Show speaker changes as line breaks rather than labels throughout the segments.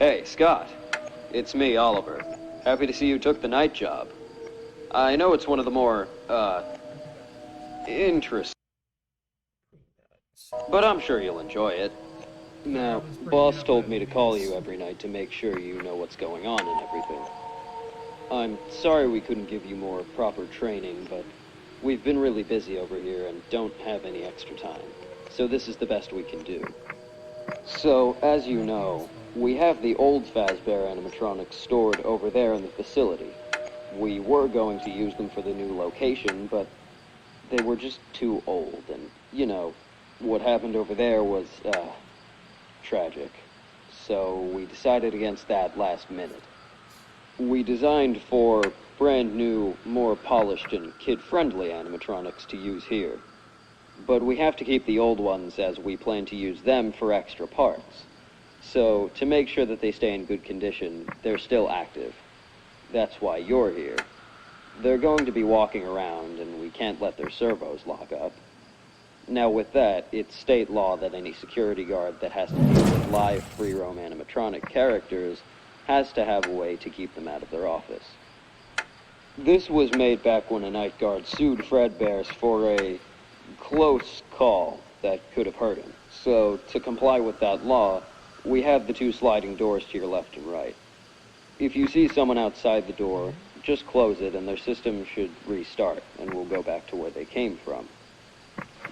Hey, Scott. It's me, Oliver. Happy to see you took the night job. I know it's one of the more, interesting, but I'm sure you'll enjoy it. Now, boss told me to call you every night to make sure you know what's going on and everything. I'm sorry we couldn't give you more proper training, but we've been really busy over here and don't have any extra time. So this is the best we can do. So, as you know, we have the old Fazbear animatronics stored over there in the facility. We were going to use them for the new location, but they were just too old, and, you know, what happened over there was, tragic. So we decided against that last minute. We designed for brand new, more polished and kid-friendly animatronics to use here. But we have to keep the old ones as we plan to use them for extra parts. So, to make sure that they stay in good condition, they're still active. That's why you're here. They're going to be walking around, and we can't let their servos lock up. Now with that, it's state law that any security guard that has to deal with live free-roam animatronic characters has to have a way to keep them out of their office. This was made back when a night guard sued Fredbear's for a close call that could have hurt him. So, to comply with that law, we have the two sliding doors to your left and right. If you see someone outside the door, just close it and their system should restart, and we'll go back to where they came from.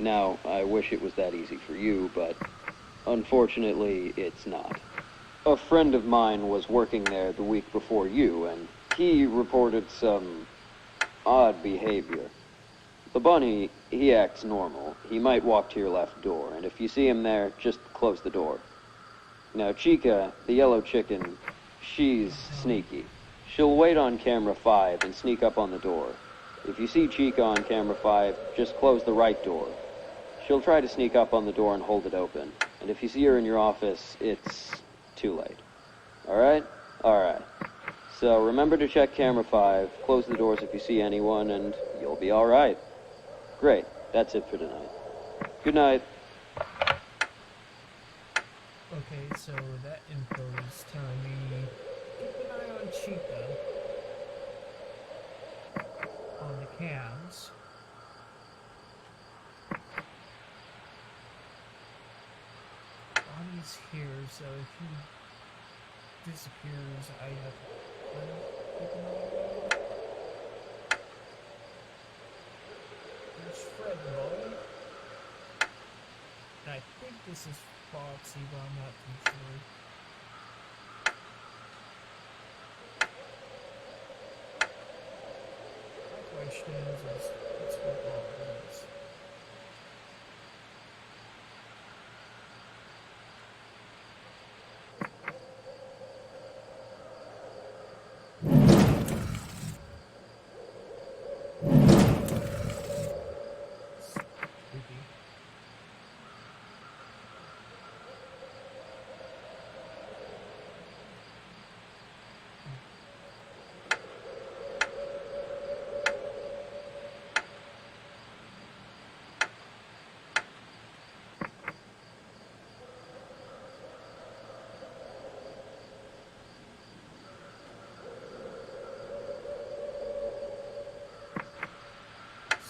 Now, I wish it was that easy for you, but unfortunately, it's not. A friend of mine was working there the week before you, and he reported some odd behavior. The bunny, he acts normal. He might walk to your left door, and if you see him there, just close the door. Now, Chica, the yellow chicken, she's sneaky. She'll wait on camera 5 and sneak up on the door. If you see Chica on camera 5, just close the right door. She'll try to sneak up on the door and hold it open. And if you see her in your office, it's too late. Alright? Alright. So remember to check camera 5, close the doors if you see anyone, and you'll be alright. Great. That's it for tonight. Good night.
Okay, so that info is telling me keep an eye on Chica on the cams. Bonnie's here, so if he disappears, I have to keep an eye on him. There's Fred and Bonnie. And I think this is Foxy, but I'm not too sure. My question is what's with all this?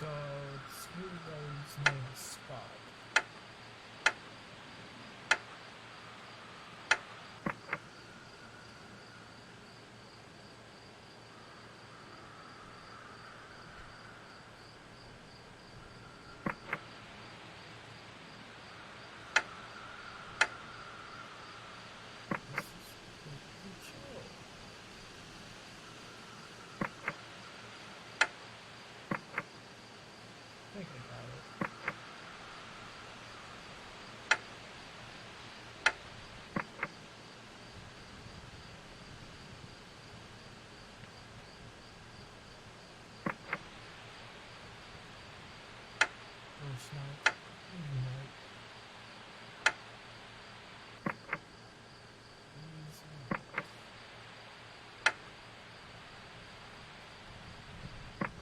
So, it's Hero's name is Spot. This is pretty chill. Thinking about it. First night, night.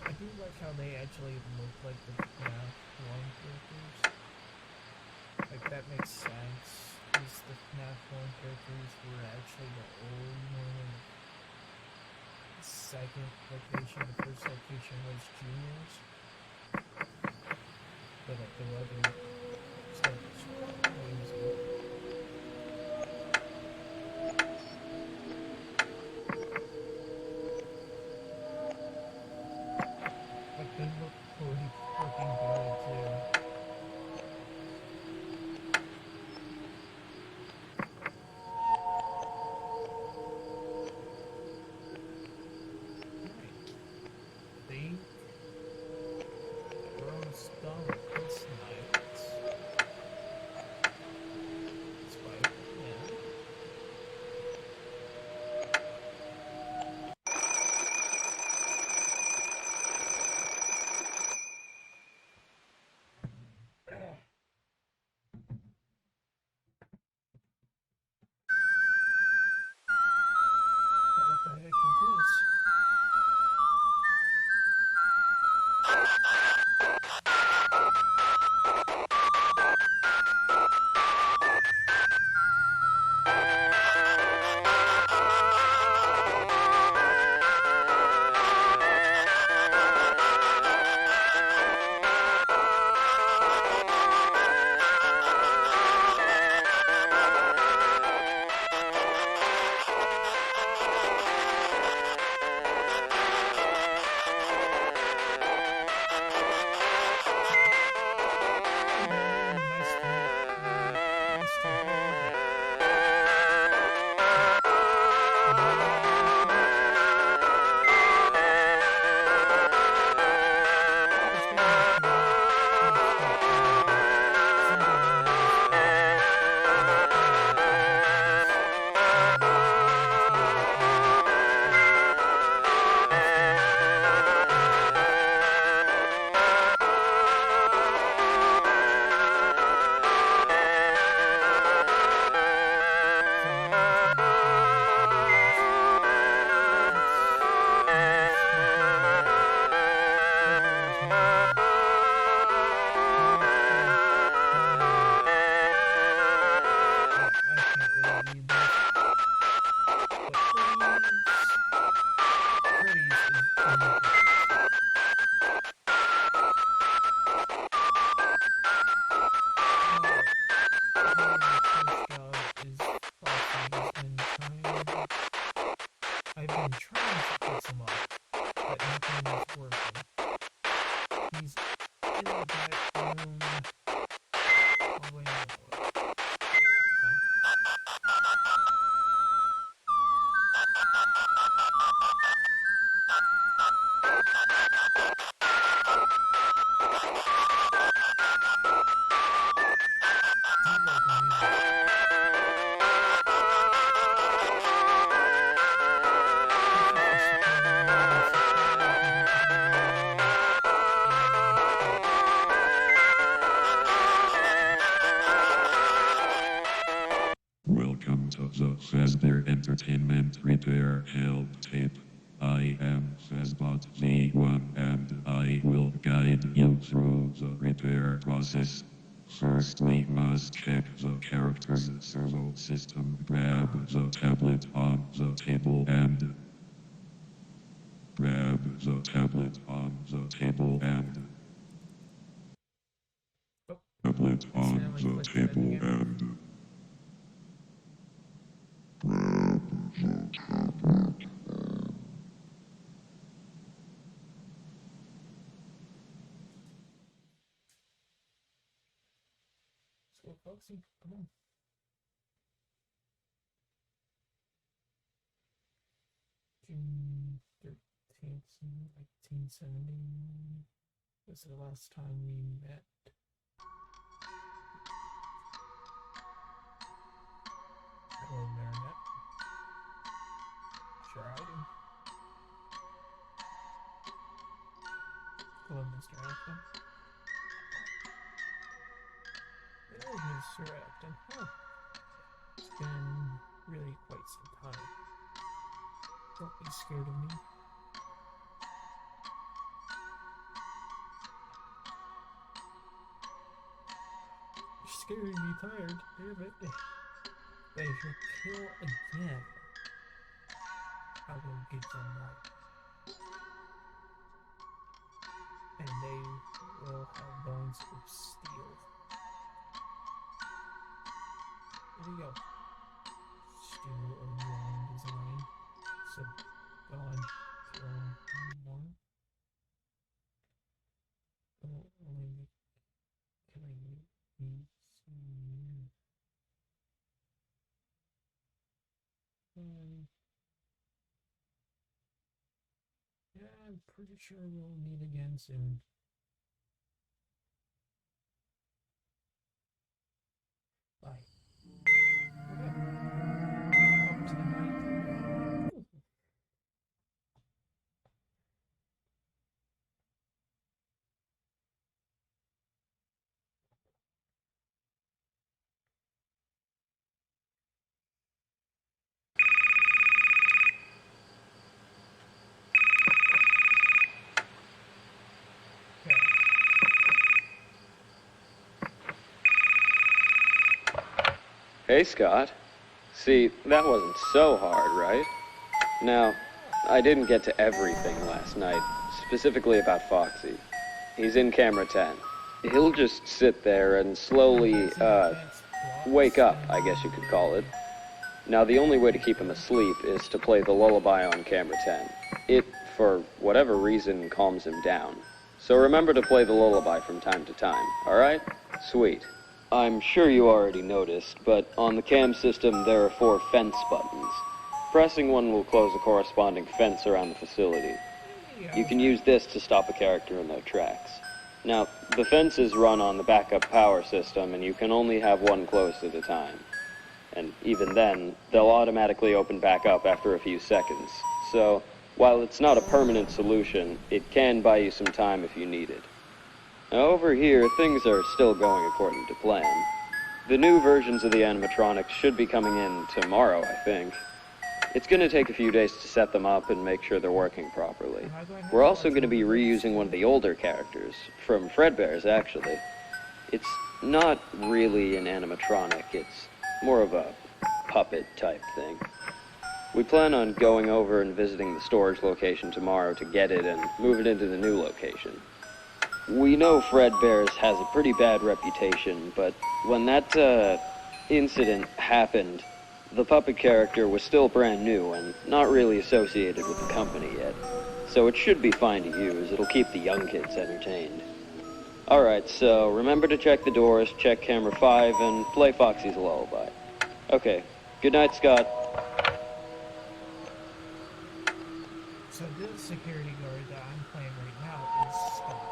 I do like how they actually look like the Fnaf 1 characters. Like, that makes sense. because the Fnaf 1 characters were actually the old one. The second location, the first location was juniors, but the other stuff was crazy. Like they look pretty freaking good too. Alright, think that we're almost done with this night. Despite, yeah. What the heck is this? Nice to meet nice to hear that. I can't really read this, but Freddy's is doing great. Howard's first job is Foxy. I've been trying to fix him up, but nothing is working. He's in the back room. Oh wait, no. Do you like the music?
Welcome to the Fazbear Entertainment Repair Help Tape. I am Fazbot V1 and I will guide you through the repair process. First we must check the character's servo system. Grab the tablet on the table and grab the tablet on the table and tablet on the table and
Let's go, Foxy. Come on. June 13th, 1970. This is the last time we met. Hello, Marinette. Sure, I do. Hello, Mr. Acton. Hello, Mr. Acton. Huh. It's been really quite some time. Don't be scared of me. You're scaring me tired. Damn it. But if you kill again, I will give them life. And they will have bones of steel. There you go. Still a wrong design. So go on, kill more. Will only make killing me soon. Yeah, I'm pretty sure we'll meet again soon. Bye. Okay. Up to night. Okay.
Hey, Scott. See, that wasn't so hard, right? Now, I didn't get to everything last night, specifically about Foxy. He's in camera 10. He'll just sit there and slowly, wake up, I guess you could call it. Now, the only way to keep him asleep is to play the lullaby on camera 10. It, for whatever reason, calms him down. So remember to play the lullaby from time to time, alright? Sweet. I'm sure you already noticed, but on the cam system there are 4 fence buttons. Pressing one will close a corresponding fence around the facility. You can use this to stop a character in their tracks. Now, the fences run on the backup power system, and you can only have one closed at a time. And even then, they'll automatically open back up after a few seconds. So, while it's not a permanent solution, it can buy you some time if you need it. Now, over here, things are still going according to plan. The new versions of the animatronics should be coming in tomorrow, I think. It's going to take a few days to set them up and make sure they're working properly. We're also going to be reusing one of the older characters, from Fredbear's actually. It's not really an animatronic, it's more of a puppet type thing. We plan on going over and visiting the storage location tomorrow to get it and move it into the new location. We know Fredbear's has a pretty bad reputation, but when that, incident happened, the puppet character was still brand new and not really associated with the company yet. So it should be fine to use. It'll keep the young kids entertained. Alright, so remember to check the doors, check camera 5, and play Foxy's lullaby. Okay, good night, Scott.
So this security guard that I'm playing right now is Scott.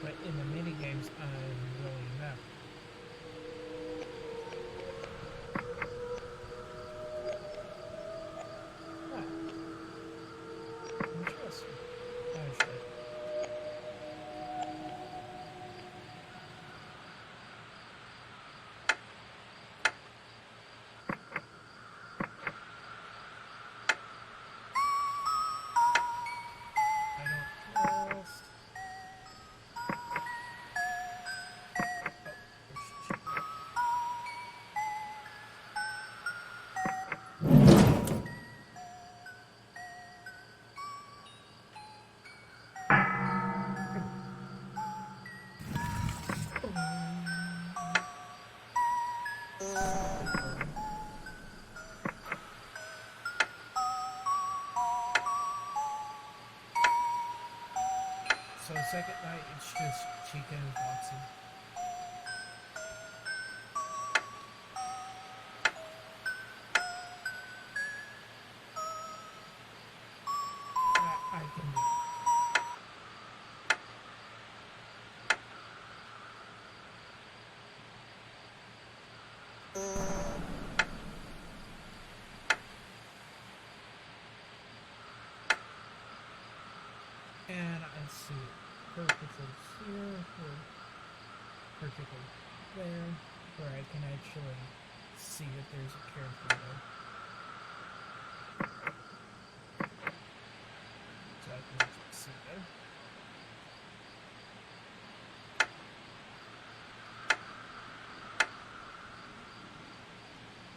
But in the mini games, I'm William F. Ah, interesting. Actually, I don't trust. Oh, there's chicken. So second night, it's just Chica and Foxy. I can do. And I see it perfectly here, or perfectly there, where I can actually see that there's a character there. So I can actually see there.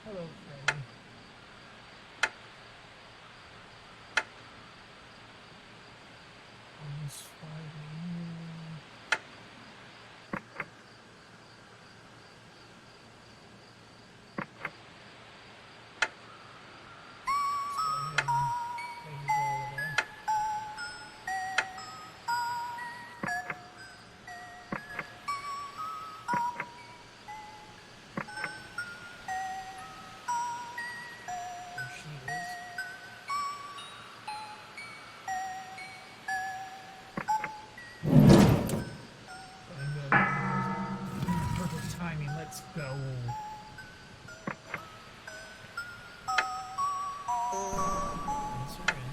Hello, Freddy. Almost 5 a.m. Perfect timing, let's go. Answer in.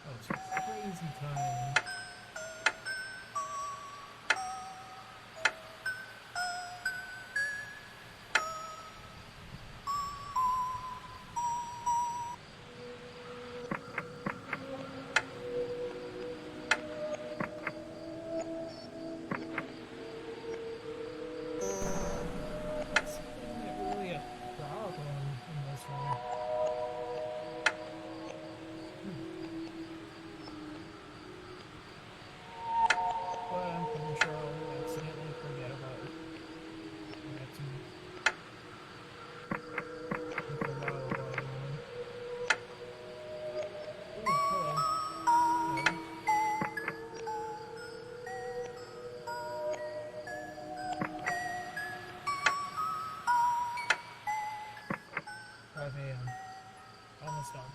Oh, it's crazy timing. Isn't really a problem in this one? But I'm pretty sure I'll accidentally forget about it. I have to take a while while on. Ooh, hello. Hello. 5 a.m. Almost done.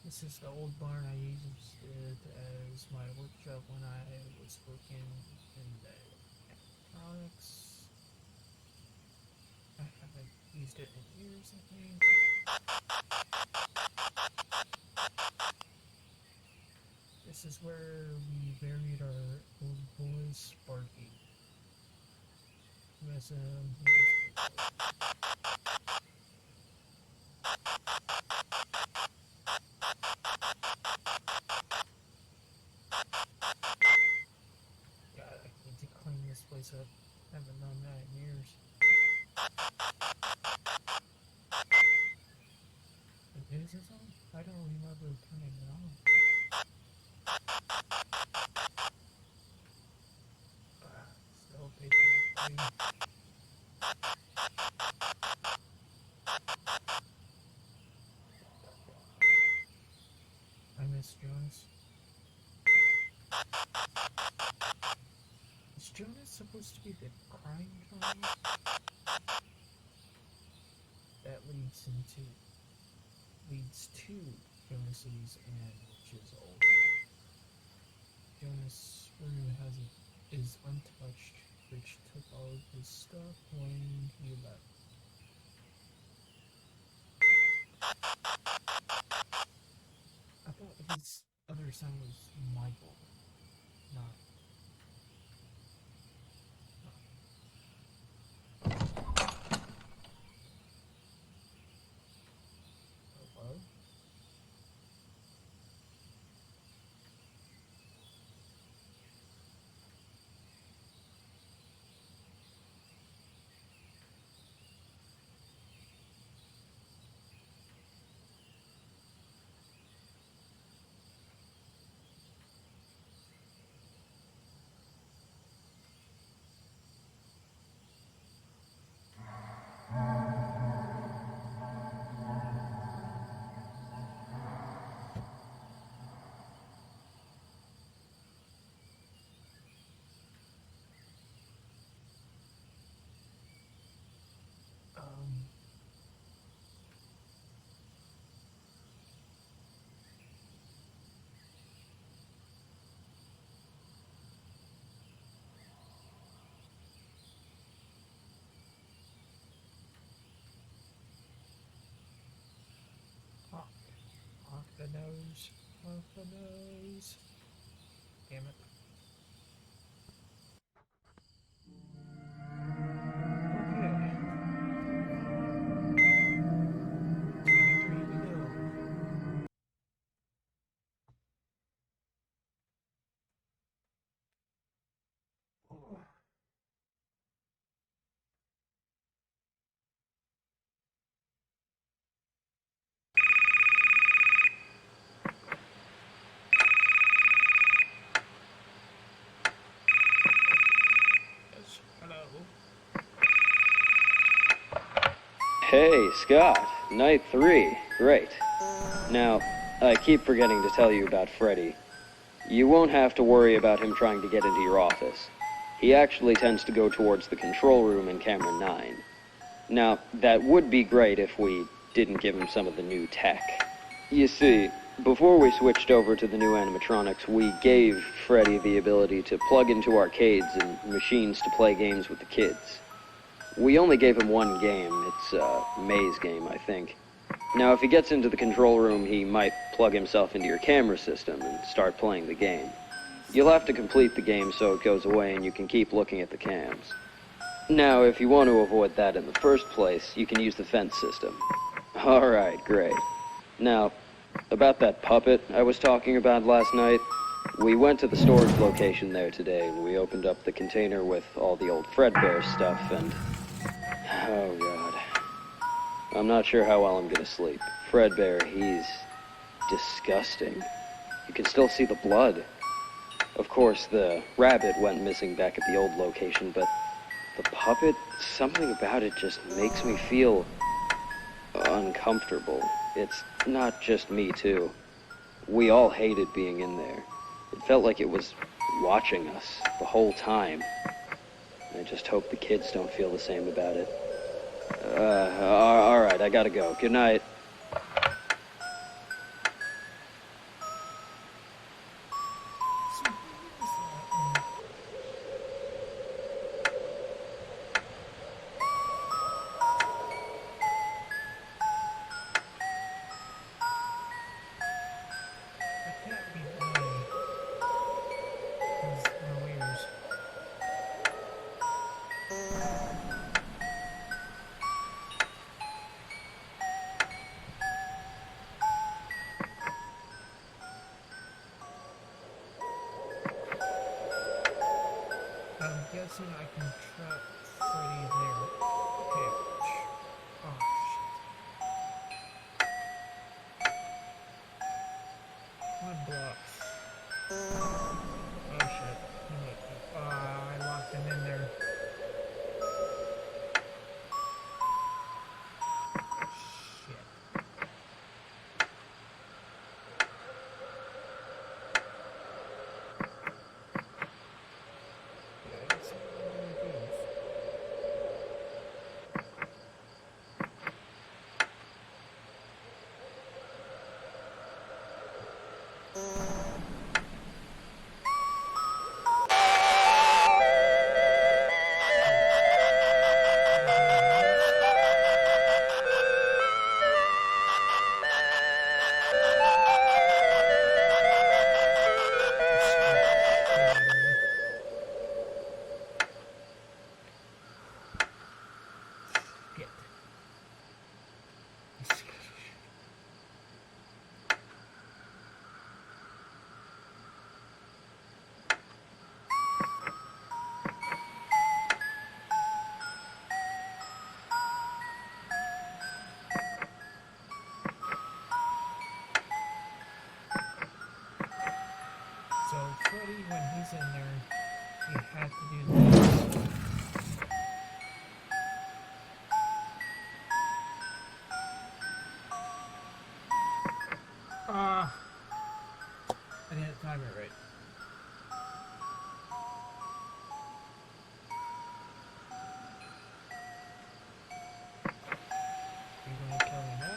This is the old barn I used it as my workshop when I was working in the electronics. I haven't used it in years, I think. This is where we buried our old boy Sparky. Miss him. God, I need to clean this place up. Haven't done that in years. Is this on? I don't remember turning it on. Still paper. I miss Jonas. Is Jonas supposed to be the crime drama? That leads to Jonas's and Witch's old home. Jonas' room is untouched. Rich took all of his stuff when he left. I thought his other son was Michael, not. Hello? the nose. Off the nose. Damn it. Okay. 23 we go. Yes. Hello.
Hey, Scott. Night 3. Great. Now, I keep forgetting to tell you about Freddy. You won't have to worry about him trying to get into your office. He actually tends to go towards the control room in camera 9. Now, that would be great if we didn't give him some of the new tech. You see, before we switched over to the new animatronics, we gave Freddy the ability to plug into arcades and machines to play games with the kids. We only gave him one game. It's a maze game, I think. Now, if he gets into the control room, he might plug himself into your camera system and start playing the game. You'll have to complete the game so it goes away and you can keep looking at the cams. Now, if you want to avoid that in the first place, you can use the fence system. Alright, great. Now, about that puppet I was talking about last night, we went to the storage location there today and we opened up the container with all the old Fredbear stuff and... oh god. I'm not sure how well I'm gonna sleep. Fredbear, he's disgusting. You can still see the blood. Of course, the rabbit went missing back at the old location, but the puppet, something about it just makes me feel uncomfortable. It's not just me, too. We all hated being in there. It felt like it was watching us the whole time. I just hope the kids don't feel the same about it. Alright, I gotta go. Good night.
So, who is that? That can't be Bonnie. Because no ears. I'm guessing I can trap Freddy there. Okay. Oh, shit. One block. Oh, shit. He might be. I locked him in there. Shit. Yeah, I guess I don't know where he goes. So Freddy, when he's in there, you have to do this. Ah, I didn't time it right. Are you gonna kill me now?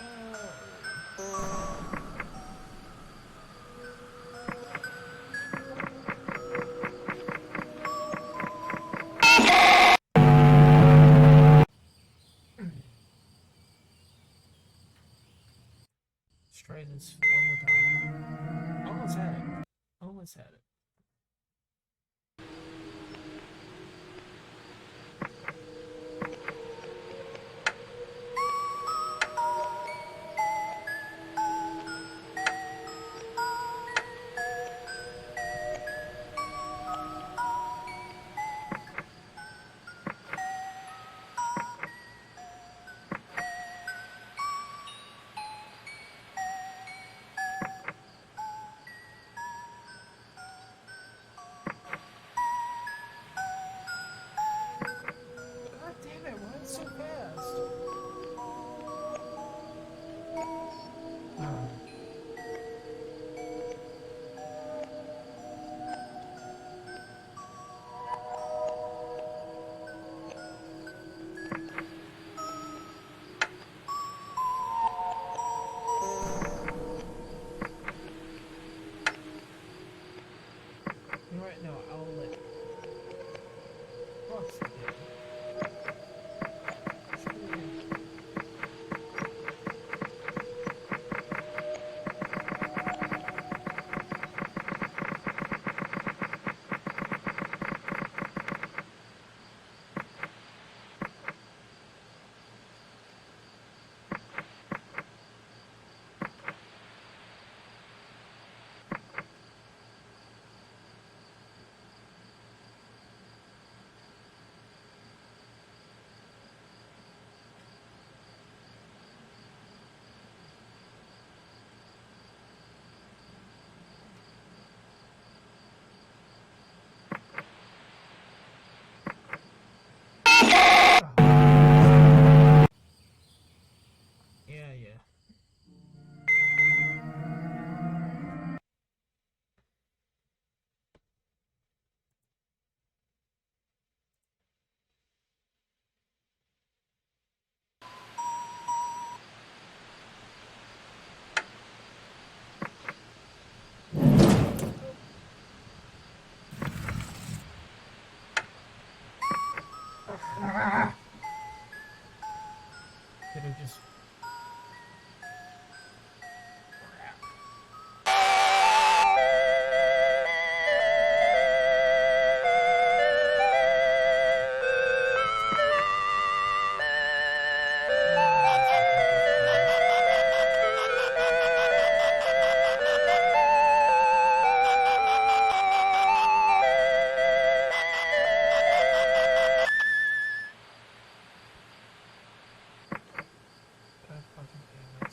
try this one more time. Almost had it. Almost had it. God damn it, why is it so fast? You know what? No, I'll let Fox again. Screw him. Yeah, yeah. Could have just. Crap. God fucking damn it.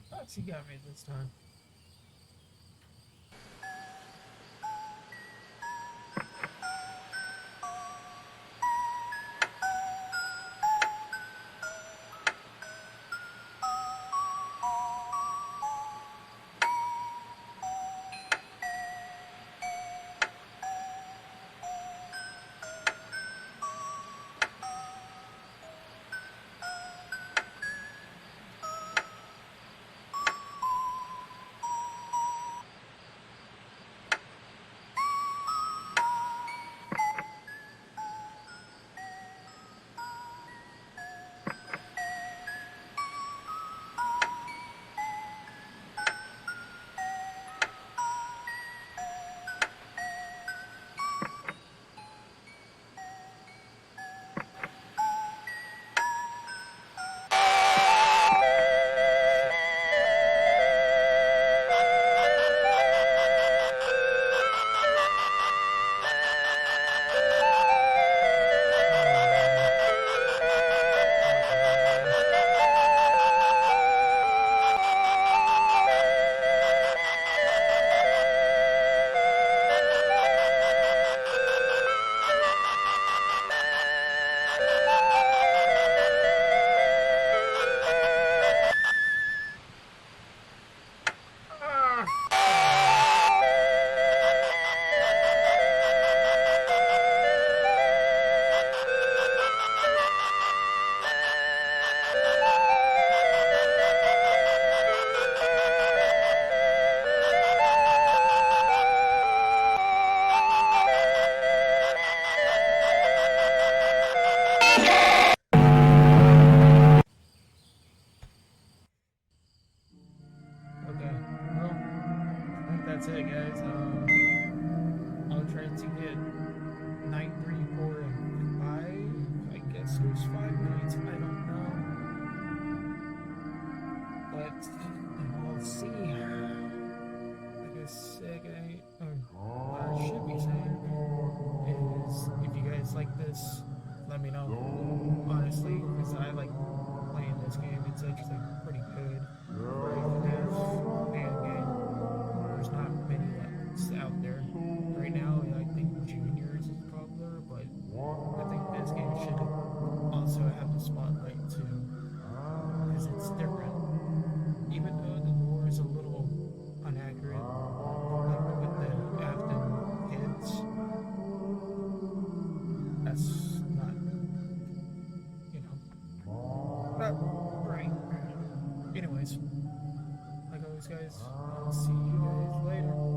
Foxy got me this time. guess there's 5 nights. I don't know. But we'll see. Like I said, or what I should be saying is if you guys like this, let me know. Honestly, because I like playing this game. It's actually pretty good for a FNAF fan game. There's not many out there. Right now, I think Juniors is popular, but I think this game should also have the spotlight too, because it's different. Even though the lore is a little inaccurate, like with the Afton kids, that's not, not right. Anyways, like always, guys, I'll see you guys later.